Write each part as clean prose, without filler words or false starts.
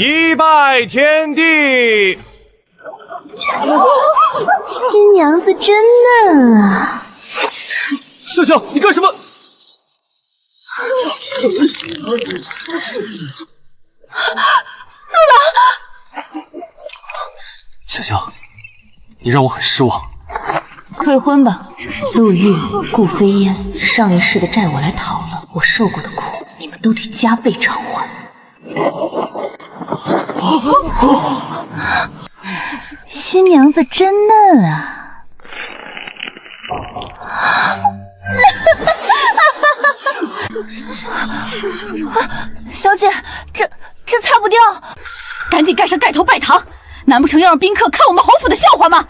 一拜天地。新娘子真嫩啊！笑笑，你干什么？笑笑，你让我很失望。退婚吧。陆玉、顾飞烟，上一世的债我来讨了，我受过的苦，你们都得加倍偿还。新娘子真嫩啊！小姐，这擦不掉，赶紧盖上盖头拜堂，难不成要让宾客看我们侯府的笑话吗？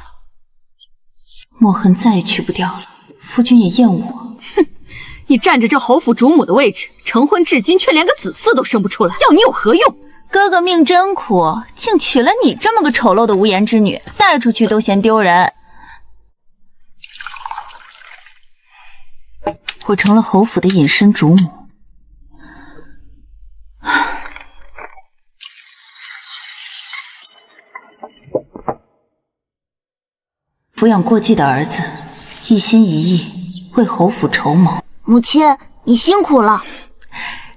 墨痕再也去不掉了，夫君也厌恶我。哼，你占着这侯府主母的位置，成婚至今却连个子嗣都生不出来，要你有何用？哥哥命真苦，竟娶了你这么个丑陋的无颜之女，带出去都嫌丢人。我成了侯府的隐身主母。抚养过继的儿子，一心一意为侯府筹谋。母亲，你辛苦了。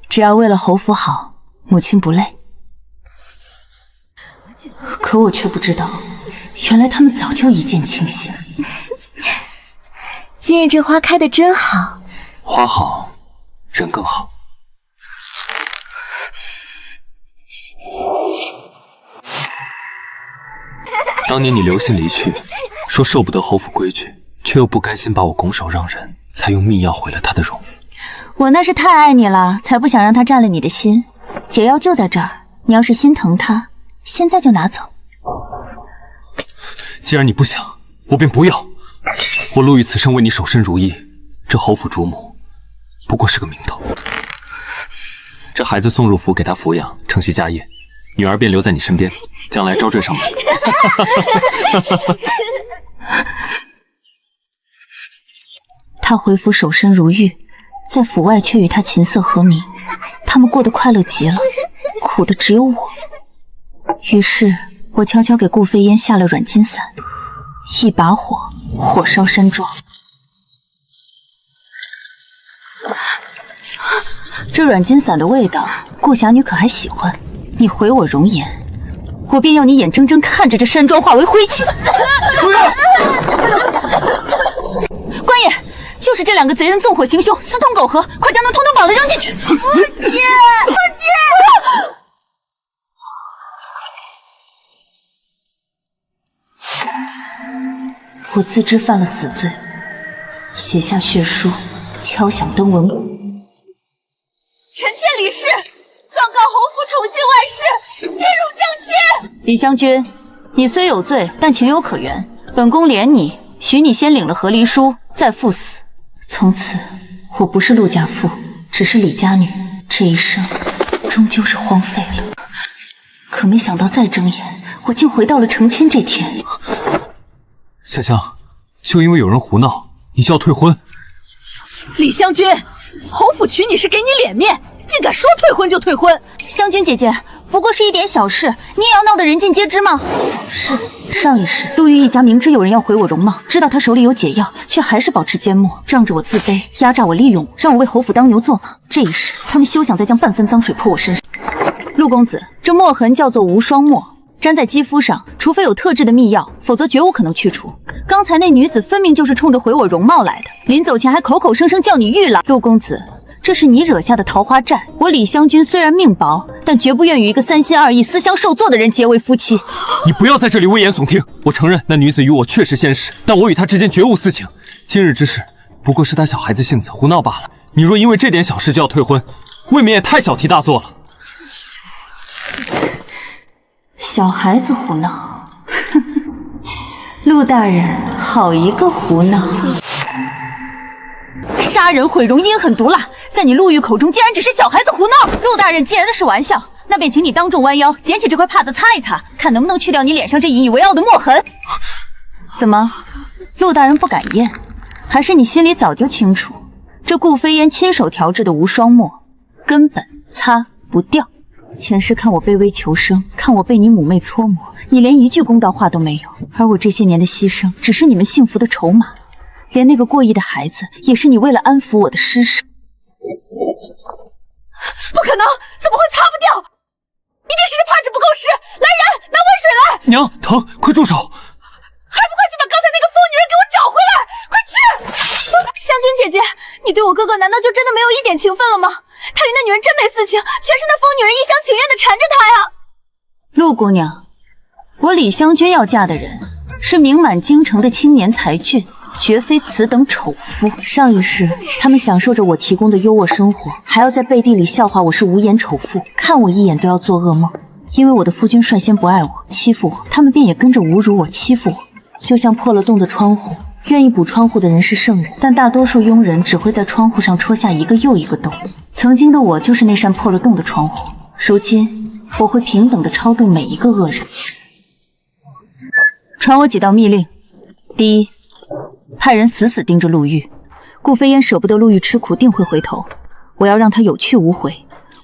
只要为了侯府好，母亲不累。可我却不知道，原来他们早就一见倾心。今日这花开得真好。花好，人更好。当年你留心离去，说受不得侯府规矩，却又不甘心把我拱手让人，才用秘药毁了他的容。我那是太爱你了，才不想让他占了你的心。解药就在这儿，你要是心疼他，现在就拿走。既然你不想，我便不要。我陆玉此生为你守身如玉，这侯府主母不过是个名头。这孩子送入府给他抚养，承袭家业，女儿便留在你身边，将来招赘上门。他回府守身如玉，在府外却与他琴瑟和鸣，他们过得快乐极了，苦的只有我。于是我悄悄给顾飞烟下了软金散，一把火，火烧山庄。这软金散的味道，顾侠女可还喜欢？你毁我容颜，我便要你眼睁睁看着这山庄化为灰烬。官爷，就是这两个贼人纵火行凶，私通苟合，快将他统统绑了扔进去！母亲，我自知犯了死罪，写下血书，敲响登闻鼓。臣妾李氏状告侯府宠幸外室，窃辱正妻。李香君，你虽有罪，但情有可原。本宫怜你，许你先领了和离书，再赴死。从此，我不是陆家妇，只是李家女。这一生，终究是荒废了。可没想到再睁眼，我竟回到了成亲这天。香香，就因为有人胡闹，你就要退婚？李香君，侯府娶你是给你脸面，竟敢说退婚就退婚！香君姐姐，不过是一点小事，你也要闹得人尽皆知吗？小事。上一世，陆玉一家明知有人要毁我容貌，知道他手里有解药，却还是保持缄默，仗着我自卑，压榨我，利用我，让我为侯府当牛做马。这一世，他们休想再将半分脏水泼我身上。陆公子，这墨痕叫做无霜墨，粘在肌肤上，除非有特制的秘药，否则绝无可能去除。刚才那女子分明就是冲着毁我容貌来的，临走前还口口声声叫你玉郎。陆公子，这是你惹下的桃花债。我李香君虽然命薄，但绝不愿与一个三心二意、私相授作的人结为夫妻。你不要在这里危言耸听。我承认那女子与我确实相识，但我与她之间绝无私情。今日之事不过是她小孩子性子胡闹罢了。你若因为这点小事就要退婚，未免也太小题大做了。小孩子胡闹，陆大人好一个胡闹！杀人毁容，阴狠毒辣，在你陆玉口中竟然只是小孩子胡闹。陆大人既然的是玩笑，那便请你当众弯腰，捡起这块帕子擦一擦，看能不能去掉你脸上这引以为傲的墨痕。怎么，陆大人不敢验，还是你心里早就清楚，这顾飞烟亲手调制的无霜墨根本擦不掉。前世看我卑微求生，看我被你妩媚搓磨，你连一句公道话都没有。而我这些年的牺牲，只是你们幸福的筹码。连那个过亿的孩子，也是你为了安抚我的施舍。不可能，怎么会擦不掉？一定是这帕子不够湿！来人，拿温水来！娘，疼，快住手！还不快去把刚才那个疯女人给我找回来！快去！湘君姐姐，你对我哥哥难道就真的没有一点情分了吗？他与那女人真没私情，全是那疯女人一厢情愿的缠着他呀！陆姑娘，我李香君要嫁的人是名满京城的青年才俊，绝非此等丑夫。上一世，他们享受着我提供的优渥生活，还要在背地里笑话我是无颜丑妇，看我一眼都要做噩梦。因为我的夫君率先不爱我，欺负我，他们便也跟着侮辱我，欺负我。就像破了洞的窗户，愿意补窗户的人是圣人，但大多数庸人只会在窗户上戳下一个又一个洞。曾经的我就是那扇破了洞的窗户，如今我会平等地超度每一个恶人。传我几道密令：第一，派人死死盯着陆玉，顾飞烟舍不得陆玉吃苦，定会回头。我要让他有去无回，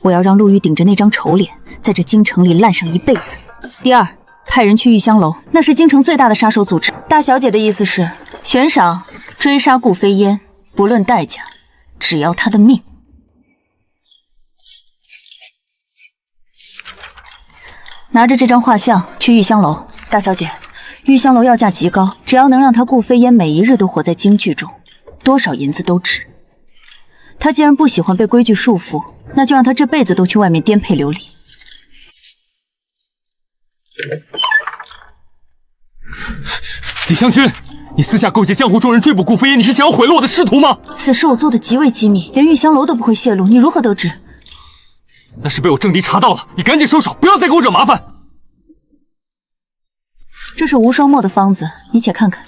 我要让陆玉顶着那张丑脸，在这京城里烂上一辈子。第二，派人去玉香楼，那是京城最大的杀手组织。大小姐的意思是，悬赏追杀顾飞烟，不论代价，只要他的命。拿着这张画像去玉香楼，大小姐，玉香楼要价极高，只要能让他顾飞烟每一日都活在京剧中，多少银子都值。他既然不喜欢被规矩束缚，那就让他这辈子都去外面颠沛流离。李香君，你私下勾结江湖中人追捕顾飞烟，你是想要毁了我的仕途吗？此事我做的极为机密，连玉香楼都不会泄露，你如何得知？那是被我政敌查到了，你赶紧收手，不要再给我惹麻烦。这是无双墨的方子，你且看看。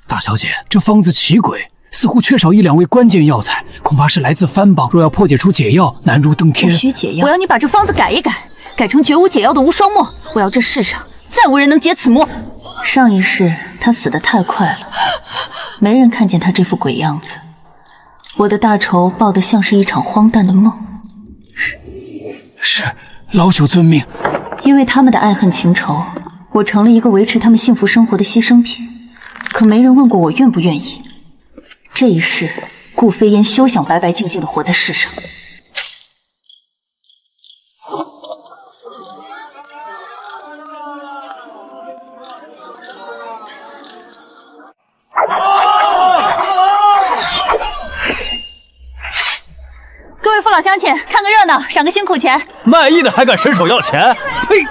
大小姐，这方子奇诡，似乎缺少一两味关键药材，恐怕是来自藩邦。若要破解出解药，难如登天。不需解药，我要你把这方子改一改，改成绝无解药的无双墨。我要这世上再无人能解此墨。上一世他死得太快了，没人看见他这副鬼样子。我的大仇报得像是一场荒诞的梦。是，老朽遵命。因为他们的爱恨情仇，我成了一个维持他们幸福生活的牺牲品。可没人问过我愿不愿意。这一世，顾飞烟休想白白净净的活在世上。各位父老乡亲，看个热闹，赏个辛苦钱。卖艺的还敢伸手要钱？呸！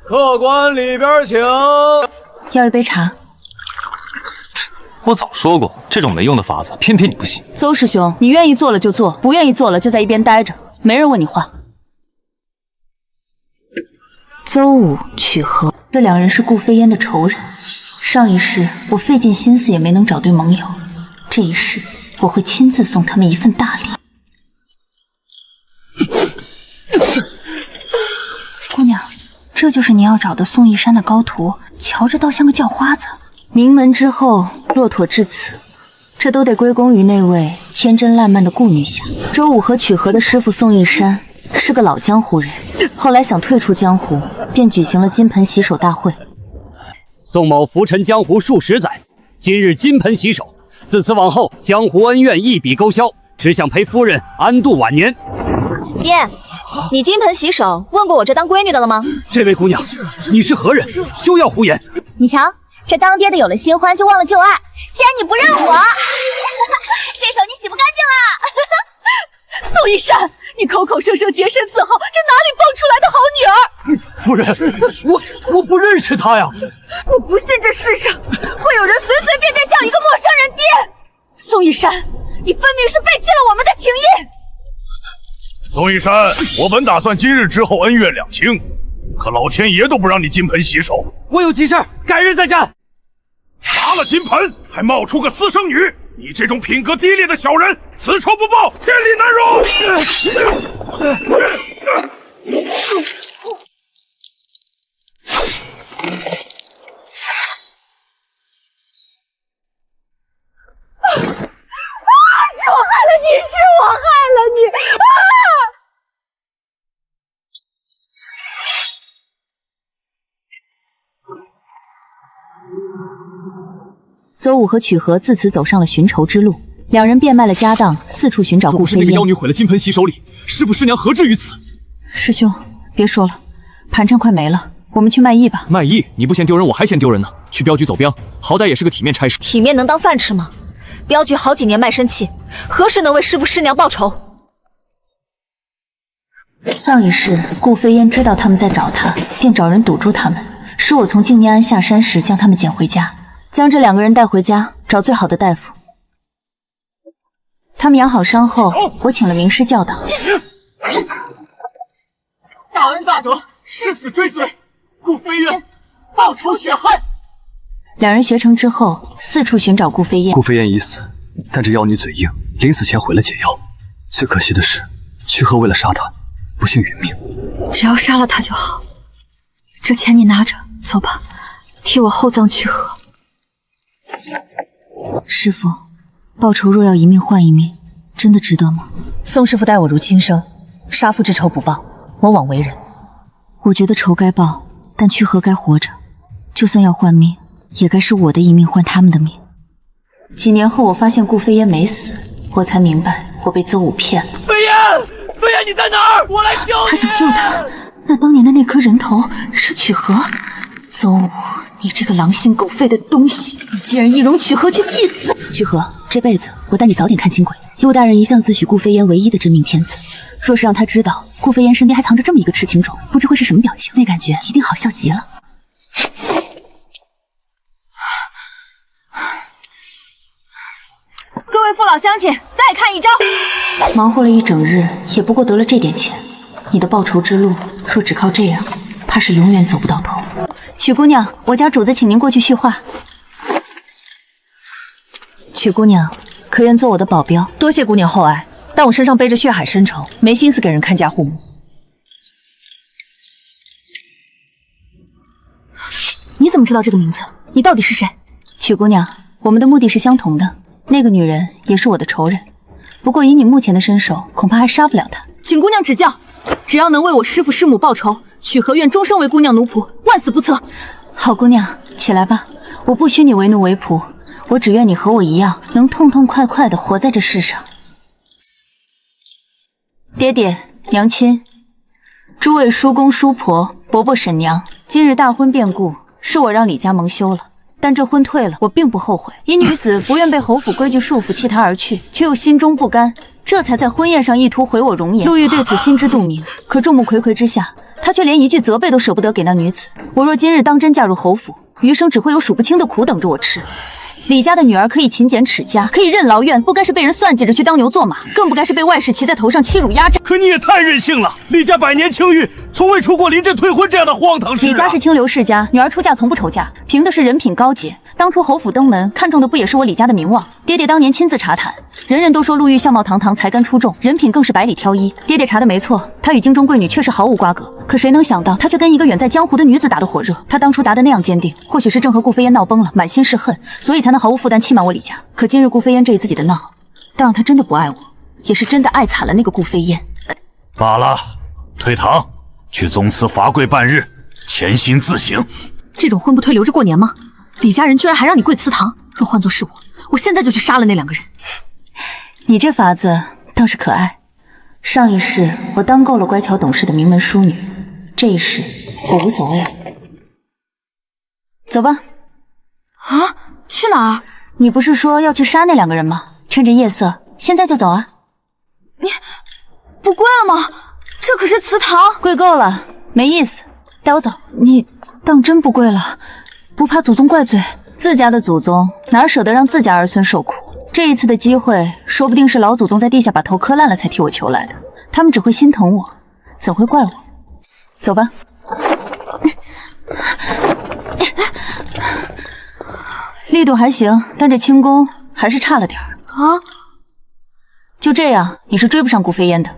客官里边请。要一杯茶。我早说过，这种没用的法子，偏偏你不信。邹师兄，你愿意做了就做，不愿意做了就在一边待着，没人问你话。邹武、曲和这两人是顾飞烟的仇人。上一世我费尽心思也没能找对盟友，这一世我会亲自送他们一份大礼。姑娘，这就是你要找的宋义山的高徒，瞧着倒像个叫花子。名门之后，骆驼至此，这都得归功于那位天真烂漫的顾女侠。周武和曲和的师傅宋义山是个老江湖人，后来想退出江湖，便举行了金盆洗手大会。宋某浮沉江湖数十载，今日金盆洗手，自此往后江湖恩怨一笔勾销，只想陪夫人安度晚年。爹，你金盆洗手问过我这当闺女的了吗？这位姑娘，你是何人？休要胡言！你瞧，这当爹的有了新欢就忘了旧爱，既然你不认我，这手你洗不干净了。宋一山，你口口声声洁身自好，这哪里蹦出来的好女儿？夫人，我不认识他呀！我不信这世上会有人随随便便叫一个陌生人爹。宋一山，你分明是背弃了我们的情谊。宋一山，我本打算今日之后恩怨两清，可老天爷都不让你金盆洗手。我有急事，改日再战。拿了金盆，还冒出个私生女，你这种品格低劣的小人，此仇不报，天理难容！邹武和曲和自此走上了寻仇之路，两人变卖了家当，四处寻找顾飞烟。若不是那个妖女毁了金盆洗手礼，师傅师娘何至于此？师兄，别说了，盘缠快没了，我们去卖艺吧。卖艺？你不嫌丢人，我还嫌丢人呢。去镖局走镖，好歹也是个体面差事。体面能当饭吃吗？镖局好几年卖身契，何时能为师傅师娘报仇？上一世，顾飞烟知道他们在找他，便找人堵住他们，使我从静念庵下山时将他们捡回家，将这2个人带回家，找最好的大夫。他们养好伤后，我请了名师教导。大恩大德，誓死追随，顾飞烟报仇雪恨。两人学成之后，四处寻找顾飞烟。顾飞烟已死，但这妖女嘴硬，临死前毁了解药。最可惜的是，曲和为了杀她，不幸殒命。只要杀了他就好。这钱你拿着，走吧，替我厚葬曲和。师傅，报仇若要一命换一命，真的值得吗？宋师傅待我如亲生，杀父之仇不报，我枉为人。我觉得仇该报，但曲和该活着，就算要换命，也该是我的一命换他们的命。几年后，我发现顾飞烟没死，我才明白我被邹武骗了。飞烟，飞烟，你在哪儿？我来救你！他想救他，那当年的那颗人头是曲和。邹武，你这个狼心狗肺的东西，你竟然易容曲和去祭死！曲和，这辈子我带你早点看清鬼。陆大人一向自诩顾飞烟唯一的真命天子，若是让他知道顾飞烟身边还藏着这么一个痴情种，不知会是什么表情，那感觉一定好笑极了。各位父老乡亲，再看一招！忙活了一整日，也不过得了这点钱。你的报仇之路，若只靠这样，怕是永远走不到头。曲姑娘，我家主子请您过去叙话。曲姑娘，可愿做我的保镖？多谢姑娘厚爱，但我身上背着血海深仇，没心思给人看家护母。你怎么知道这个名字？你到底是谁？曲姑娘，我们的目的是相同的。那个女人也是我的仇人，不过以你目前的身手，恐怕还杀不了她。请姑娘指教，只要能为我师父师母报仇，曲和愿终生为姑娘奴仆，万死不辞。好姑娘，起来吧，我不许你为奴为仆，我只愿你和我一样，能痛痛快快地活在这世上。爹爹、娘亲，诸位叔公叔婆、伯伯婶娘，今日大婚变故，是我让李家蒙羞了。但这婚退了，我并不后悔。一女子不愿被侯府规矩束缚，弃他而去，却又心中不甘，这才在婚宴上意图毁我容颜。陆玉对此心知肚明，可众目睽睽之下，他却连一句责备都舍不得给那女子。我若今日当真嫁入侯府，余生只会有数不清的苦等着我吃。李家的女儿可以勤俭持家，可以任劳院，不该是被人算计着去当牛做马，更不该是被外室骑在头上欺辱压榨。可你也太任性了！李家百年清誉，从未出过临阵退婚这样的荒唐事。李家是清流世家，女儿出嫁从不愁嫁，凭的是人品高洁。当初侯府登门，看中的不也是我李家的名望？爹爹当年亲自查谈，人人都说陆玉相貌堂堂，才干出众，人品更是百里挑一。爹爹查的没错，她与京中贵女确实毫无瓜葛。可谁能想到，她却跟一个远在江湖的女子打得火热。她当初答得那样坚定，或许是正和顾飞烟闹崩了，满心是恨，所以才能毫无负担欺瞒我李家。可今日顾飞烟这一自己的闹，当然她真的不爱我，也是真的爱惨了那个顾飞烟。罢了，退堂，去宗祠罚跪半日，潜心自省。这种婚不退留着过年吗？李家人居然还让你跪祠堂，若换作是我，我现在就去杀了那2个人。你这法子倒是可爱。上一世我当够了乖巧懂事的名门淑女，这一世我无所谓。走吧。啊？去哪儿？你不是说要去杀那2个人吗？趁着夜色，现在就走啊。你不跪了吗？这可是祠堂。跪够了，没意思，带我走。你当真不跪了？不怕祖宗怪罪？自家的祖宗哪舍得让自家儿孙受苦？这一次的机会，说不定是老祖宗在地下把头磕烂了才替我求来的。他们只会心疼我，怎会怪我？走吧。力度还行，但这轻功还是差了点儿啊。就这样，你是追不上顾飞烟的。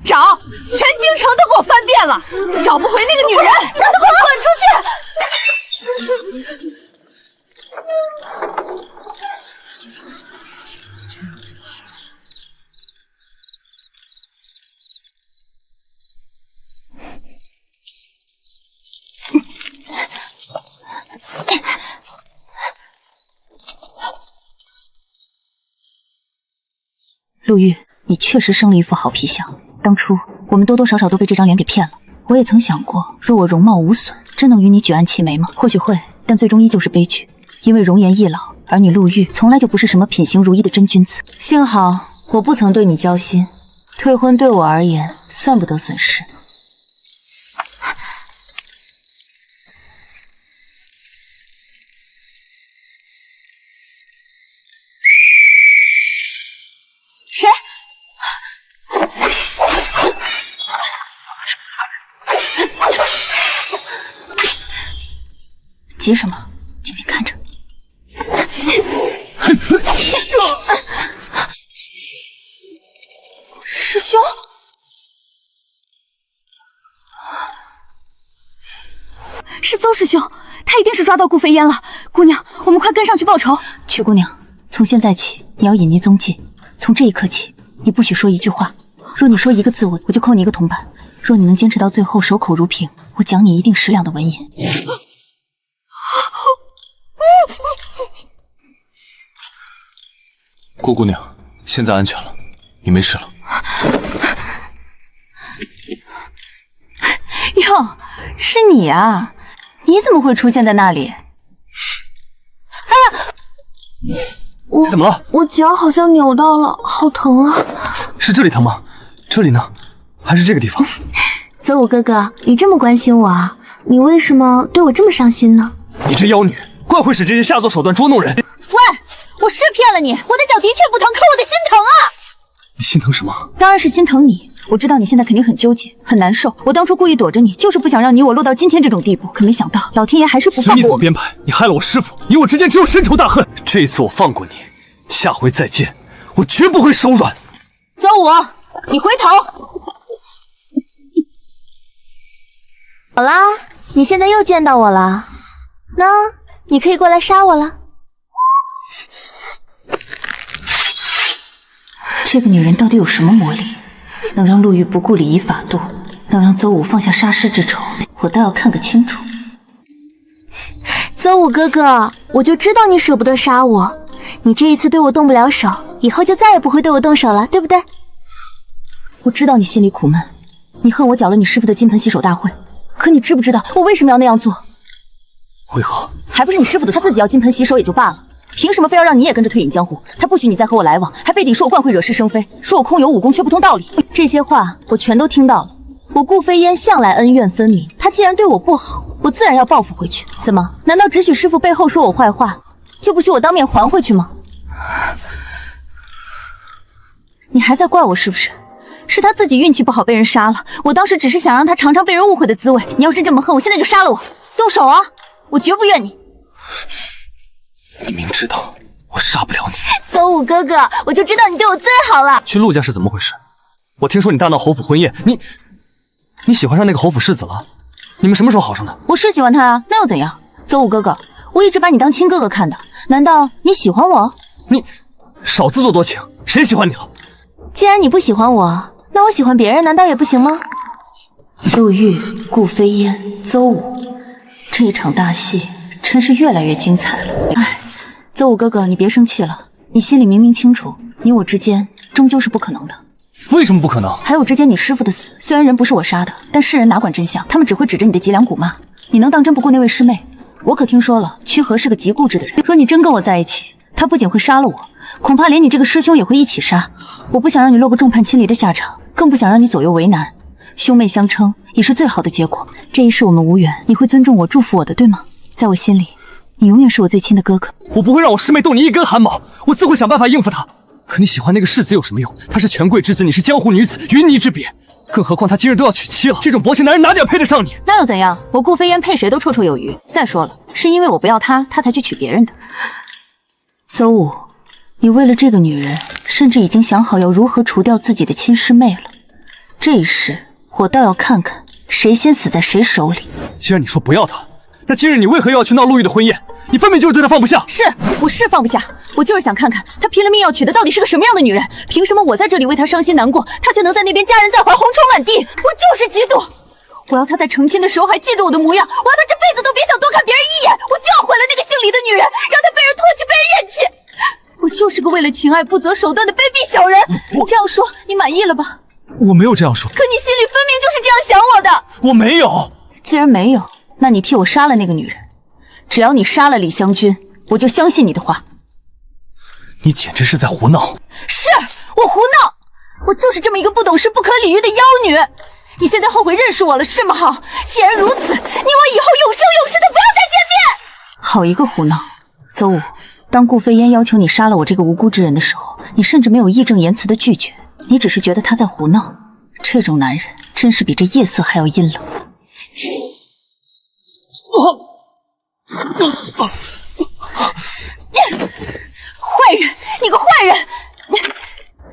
找，全京城都给我翻遍了，找不回那个女人，让她给我滚出去！陆玉，你确实生了一副好皮相。当初我们多多少少都被这张脸给骗了。我也曾想过，若我容貌无损，真能与你举案齐眉吗？或许会，但最终依旧是悲剧。因为容颜易老，而你陆玉从来就不是什么品行如一的真君子。幸好我不曾对你交心，退婚对我而言算不得损失。谁？急什么？静静看着。师兄，是邹师兄，他一定是抓到顾飞烟了。姑娘，我们快跟上去报仇。曲姑娘，从现在起你要隐匿踪迹，从这一刻起，你不许说一句话。若你说一个字，我就扣你一个铜板。若你能坚持到最后，守口如瓶，我奖你1锭10两的文银。顾姑娘，现在安全了，你没事了。哟，是你啊！你怎么会出现在那里？你怎么了？我脚好像扭到了，好疼啊！是这里疼吗？这里呢？还是这个地方？邹武哥哥，你这么关心我啊？你为什么对我这么上心呢？你这妖女，怪会使这些下作手段捉弄人。喂，我是骗了你，我的脚的确不疼，可我的心疼啊！你心疼什么？当然是心疼你。我知道你现在肯定很纠结，很难受。我当初故意躲着你，就是不想让你我落到今天这种地步。可没想到，老天爷还是不放过我。随你所编排，你害了我师父，你我之间只有深仇大恨。这一次我放过你，下回再见，我绝不会手软。邹武，你回头。好啦，你现在又见到我了，那你可以过来杀我了。这个女人到底有什么魔力，能让陆玉不顾礼仪法度，能让邹武放下杀师之仇？我倒要看个清楚。邹武哥哥，我就知道你舍不得杀我，你这一次对我动不了手，以后就再也不会对我动手了，对不对？我知道你心里苦闷，你恨我搅了你师父的金盆洗手大会，可你知不知道我为什么要那样做？为何？还不是你师父的，他自己要金盆洗手也就罢了，凭什么非要让你也跟着退隐江湖？他不许你再和我来往，还背地说我惯会惹是生非，说我空有武功却不通道理。这些话我全都听到了。我顾飞烟向来恩怨分明，他既然对我不好，我自然要报复回去。怎么？难道只许师父背后说我坏话，就不许我当面还回去吗？你还在怪我是不是？是他自己运气不好被人杀了，我当时只是想让他尝尝被人误会的滋味。你要是这么恨我，现在就杀了我，动手啊！我绝不怨你。你明知道我杀不了你。邹武哥哥，我就知道你对我最好了。去陆家是怎么回事？我听说你大闹侯府婚宴，你喜欢上那个侯府世子了？你们什么时候好上的？我是喜欢他啊，那又怎样？邹武哥哥，我一直把你当亲哥哥看的，难道你喜欢我？你少自作多情，谁喜欢你了？既然你不喜欢我，那我喜欢别人难道也不行吗？陆玉、顾飞烟、邹武，这一场大戏真是越来越精彩了。哎，邹武哥哥，你别生气了，你心里明明清楚，你我之间终究是不可能的。为什么不可能？还有之间你师父的死，虽然人不是我杀的，但世人哪管真相，他们只会指着你的脊梁骨骂。你能当真不顾那位师妹？我可听说了，曲和是个极固执的人，若你真跟我在一起，他不仅会杀了我，恐怕连你这个师兄也会一起杀。我不想让你落个众叛亲离的下场，更不想让你左右为难。兄妹相称已是最好的结果，这一世我们无缘，你会尊重我、祝福我的，对吗？在我心里，你永远是我最亲的哥哥。我不会让我师妹动你一根汗毛，我自会想办法应付她。可你喜欢那个世子有什么用？他是权贵之子，你是江湖女子，云泥之别。更何况他今日都要娶妻了，这种薄情男人哪点配得上你？那又怎样？我顾飞烟配谁都绰绰有余。再说了，是因为我不要他，他才去娶别人的。邹武，你为了这个女人，甚至已经想好要如何除掉自己的亲师妹了。这一世，我倒要看看谁先死在谁手里。既然你说不要他，那今日你为何又要去闹陆玉的婚宴？你分明就是对他放不下。我是放不下，我就是想看看他拼了命要娶的到底是个什么样的女人。凭什么我在这里为他伤心难过，他却能在那边家人在怀，红尘满地？我就是嫉妒！我要他在成亲的时候还记着我的模样，我要他这辈子都别想多看别人一眼。我就要毁了那个姓李的女人，让她被人唾弃，被人厌弃。我就是个为了情爱不择手段的卑鄙小人。这样说你满意了吧？我没有这样说。可你心里分明就是这样想我的。我没有。既然没有，那你替我杀了那个女人。只要你杀了李香君，我就相信你的话。你简直是在胡闹！是我胡闹，我就是这么一个不懂事、不可理喻的妖女。你现在后悔认识我了是吗？好，既然如此，你我以后永生永世都不要再见面。好一个胡闹！邹武，当顾飞烟要求你杀了我这个无辜之人的时候，你甚至没有义正言辞的拒绝，你只是觉得他在胡闹。这种男人真是比这夜色还要阴冷。坏人，你个坏人！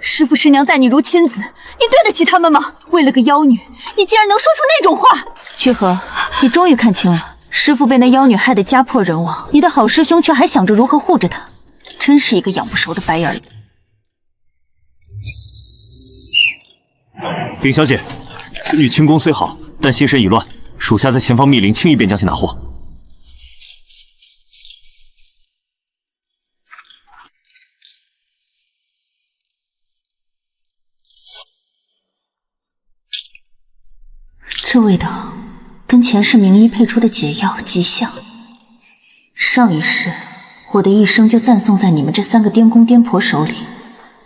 师父师娘待你如亲子，你对得起他们吗？为了个妖女，你竟然能说出那种话！曲和，你终于看清了，师父被那妖女害得家破人亡，你的好师兄却还想着如何护着她，真是一个养不熟的白眼。禀小姐，侄女轻功虽好，但心神已乱，属下在前方密令，轻易便将其拿获。这味道跟前世名医配出的解药极像。上一世，我的一生就暂送在你们这三个颠公颠婆手里，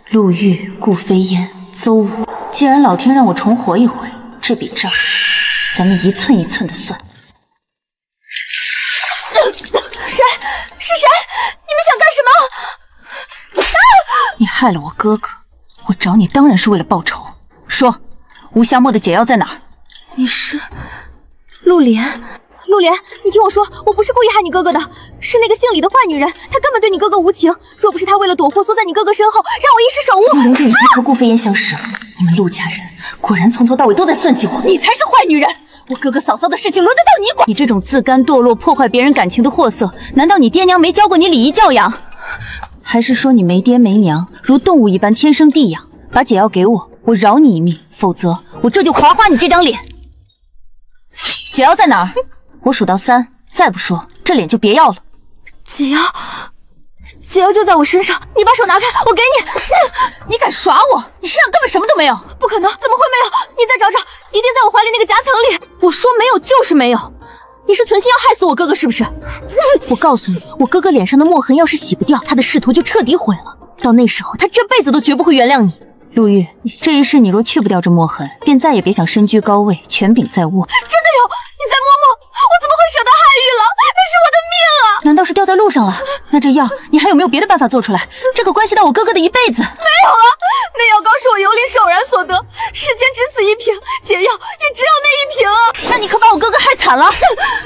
陆玉、顾飞烟、邹武。既然老天让我重活一回，这笔账咱们一寸一寸的算。谁？是谁？你们想干什么？你害了我哥哥，我找你当然是为了报仇。说，吴夏沫的解药在哪儿？你是陆莲？陆莲，你听我说，我不是故意害你哥哥的，是那个姓李的坏女人，她根本对你哥哥无情。若不是她为了躲祸缩在你哥哥身后，让我一时手误。陆莲就已经和顾飞烟相识了，你们陆家人果然从头到尾都在算计我。你才是坏女人！我哥哥嫂嫂的事情轮得到你管？你这种自甘堕落、破坏别人感情的货色，难道你爹娘没教过你礼仪教养？还是说你没爹没娘，如动物一般天生地养？把解药给我，我饶你一命，否则我这就划花你这张脸。解药在哪儿？我数到3，再不说这脸就别要了。解药就在我身上，你把手拿开，我给你。你敢耍我？你身上根本什么都没有。不可能，怎么会没有？你再找找，一定在我怀里那个夹层里。我说没有就是没有，你是存心要害死我哥哥是不是？我告诉你，我哥哥脸上的墨痕要是洗不掉，他的仕途就彻底毁了。到那时候，他这辈子都绝不会原谅你。陆玉，这一世你若去不掉这墨痕，便再也别想身居高位，权柄在握。真的有？你再摸摸，我怎么会舍得害玉郎？那是我的命啊！难道是掉在路上了？那这药你还有没有别的办法做出来？这可关系到我哥哥的一辈子。没有了，那药膏是我游离手然所得，世间只此一瓶，解药也只有那一瓶啊！那你可把我哥哥害惨了。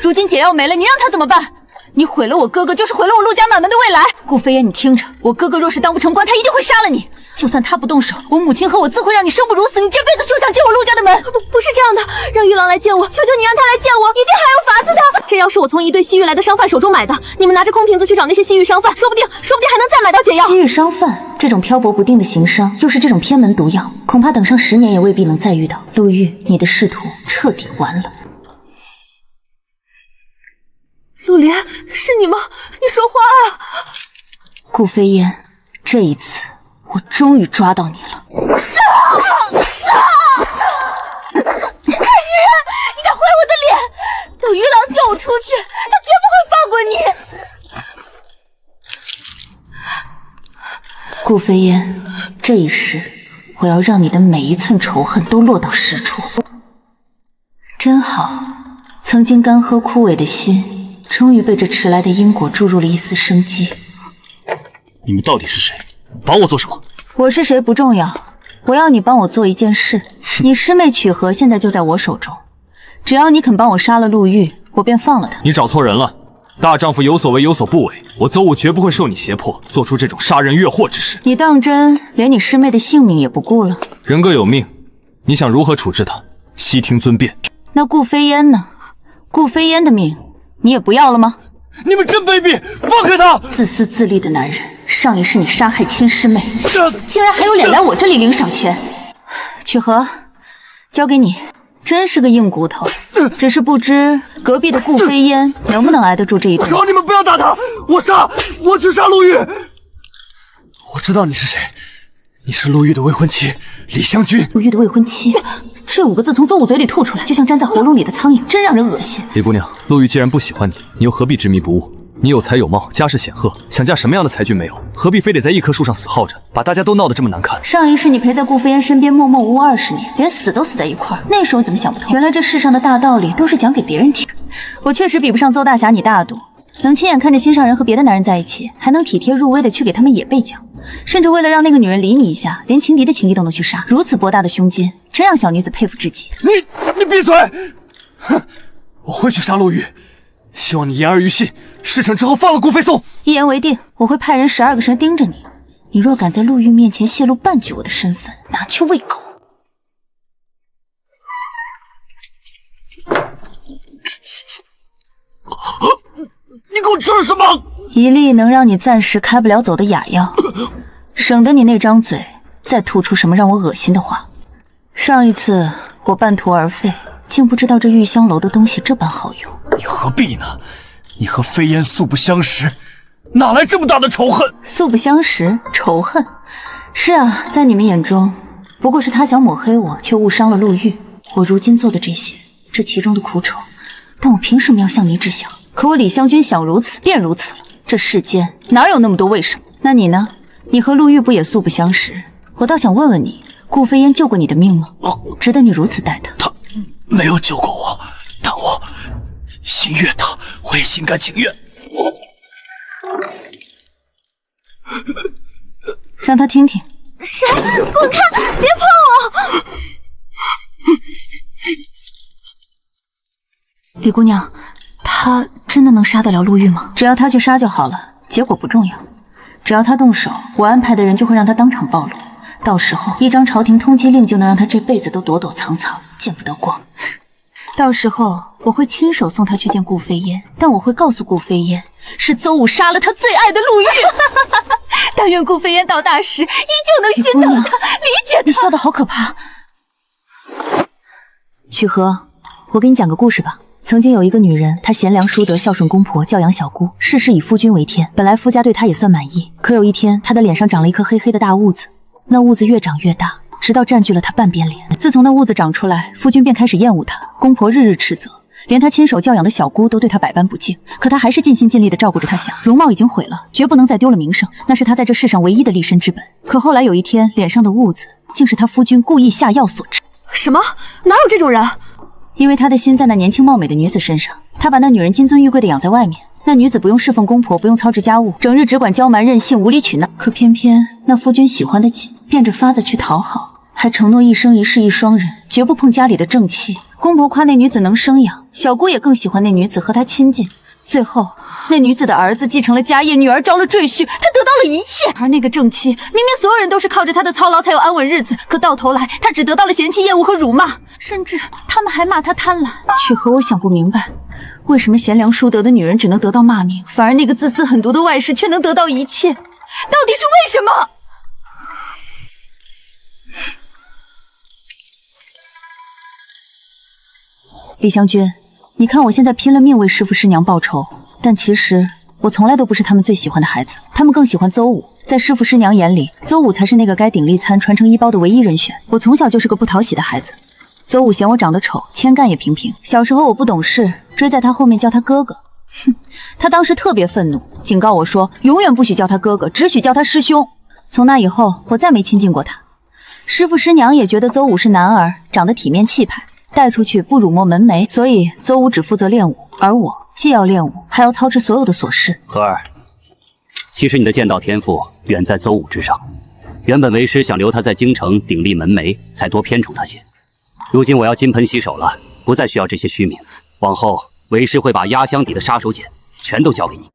如今解药没了，你让他怎么办？你毁了我哥哥，就是毁了我陆家满门的未来。顾飞烟，你听着，我哥哥若是当不成官，他一定会杀了你。就算他不动手，我母亲和我自会让你生不如死。你这辈子休想进我陆家的门。不是这样的，让玉郎来见我，求求你让他来见我，一定还有法子的。这药是我从一对西域来的商贩手中买的，你们拿着空瓶子去找那些西域商贩，说不定还能再买到解药。西域商贩这种漂泊不定的行商，又是这种偏门毒药，恐怕等上10年也未必能再遇到。陆玉，你的仕途彻底完了。陆莲，是你吗？你说话啊！顾飞烟，这一次我终于抓到你了。坏女人，你敢毁我的脸！等玉郎救我出去，他绝不会放过你。顾飞烟，这一世我要让你的每一寸仇恨都落到实处。真好，曾经干涸枯萎的心，终于被这迟来的因果注入了一丝生机。你们到底是谁？帮我做什么？我是谁不重要，我要你帮我做一件事。你师妹曲和现在就在我手中，只要你肯帮我杀了陆玉，我便放了她。你找错人了。大丈夫有所为有所不为，我邹武绝不会受你胁迫，做出这种杀人越货之事。你当真连你师妹的性命也不顾了？人各有命，你想如何处置他？悉听尊便。那顾飞烟呢？顾飞烟的命你也不要了吗？你们真卑鄙！放开他！自私自利的男人，上一世你杀害亲师妹，竟然还有脸来我这里领赏钱。曲和，交给你，真是个硬骨头。只是不知隔壁的顾飞烟能不能挨得住这一顿。求你们不要打他！我去杀陆玉！知道你是谁，你是陆玉的未婚妻李香君。陆玉的未婚妻，这5个字从邹武嘴里吐出来，就像粘在喉咙里的苍蝇，真让人恶心。李姑娘，陆玉既然不喜欢你，你又何必执迷不悟？你有才有貌，家世显赫，想嫁什么样的才俊没有？何必非得在一棵树上死耗着，把大家都闹得这么难看？上一世你陪在顾飞烟身边默默无20年，连死都死在一块儿，那时候怎么想不通？原来这世上的大道理都是讲给别人听。我确实比不上邹大侠你大度，能亲眼看着心上人和别的男人在一起，还能体贴入微的去给他们也备讲，甚至为了让那个女人理你一下，连情敌的情敌都能去杀。如此博大的胸襟，真让小女子佩服至极。你闭嘴！哼，我会去杀陆玉。希望你言而于信，事成之后放了顾飞松。一言为定，我会派人12个神盯着你。你若敢在陆玉面前泄露半句我的身份，拿去喂狗。你给我吃了什么？一粒能让你暂时开不了走的哑药，省得你那张嘴再吐出什么让我恶心的话。上一次我半途而废，竟不知道这玉香楼的东西这般好用。你何必呢？你和飞烟素不相识，哪来这么大的仇恨？素不相识，仇恨？是啊，在你们眼中，不过是他想抹黑我，却误伤了陆玉。我如今做的这些，这其中的苦楚，但我凭什么要向你知晓？可我李香君想如此，便如此了。这世间哪有那么多为什么？那你呢？你和陆玉不也素不相识？我倒想问问你，顾飞烟救过你的命吗？值得你如此待他？他没有救过我，但我心悦他，我也心甘情愿。让他听听。谁？滚开！别碰我！李姑娘，他真的能杀得了陆玉吗？只要他去杀就好了，结果不重要。只要他动手，我安排的人就会让他当场暴露。到时候一张朝廷通缉令就能让他这辈子都躲躲藏藏，见不得光。到时候我会亲手送他去见顾飞烟，但我会告诉顾飞烟，是邹武杀了他最爱的陆玉。但愿顾飞烟到大时依旧能心疼他，理解他。你笑得好可怕。曲和，我给你讲个故事吧。曾经有一个女人，她贤良淑德，孝顺公婆，教养小姑，事事以夫君为天。本来夫家对她也算满意，可有一天，她的脸上长了一颗黑黑的大痦子，那痦子越长越大，直到占据了她半边脸。自从那痦子长出来，夫君便开始厌恶她，公婆日日斥责，连她亲手教养的小姑都对她百般不敬。可她还是尽心尽力地照顾着她，想容貌已经毁了，绝不能再丢了名声，那是她在这世上唯一的立身之本。可后来有一天，脸上的痦子竟是她夫君故意下药所致。什么？哪有这种人？因为他的心在那年轻貌美的女子身上，他把那女人金尊玉贵的养在外面。那女子不用侍奉公婆，不用操持家务，整日只管娇蛮任性，无理取闹。可偏偏那夫君喜欢得紧，变着法子去讨好，还承诺一生一世一双人，绝不碰家里的正气。公婆夸那女子能生养，小姑也更喜欢那女子和她亲近。最后，那女子的儿子继承了家业，女儿招了赘婿，她得到了一切。而那个正妻，明明所有人都是靠着她的操劳才有安稳日子，可到头来，她只得到了嫌弃、厌恶和辱骂，甚至他们还骂她贪婪。曲和，我想不明白，为什么贤良淑德的女人只能得到骂名，反而那个自私狠毒的外室却能得到一切？到底是为什么？李香君，你看我现在拼了命为师父师娘报仇，但其实我从来都不是他们最喜欢的孩子，他们更喜欢邹武。在师父师娘眼里，邹武才是那个该鼎立参传承衣包的唯一人选。我从小就是个不讨喜的孩子，邹武嫌我长得丑，谦干也平平。小时候我不懂事，追在他后面叫他哥哥。哼，他当时特别愤怒，警告我说永远不许叫他哥哥，只许叫他师兄。从那以后，我再没亲近过他。师父师娘也觉得邹武是男儿，长得体面气派，带出去不辱没门楣，所以邹武只负责练武，而我既要练武，还要操持所有的琐事。和儿，其实你的剑道天赋远在邹武之上，原本为师想留他在京城鼎立门楣，才多偏宠他些。如今我要金盆洗手了，不再需要这些虚名，往后为师会把压箱底的杀手锏全都交给你。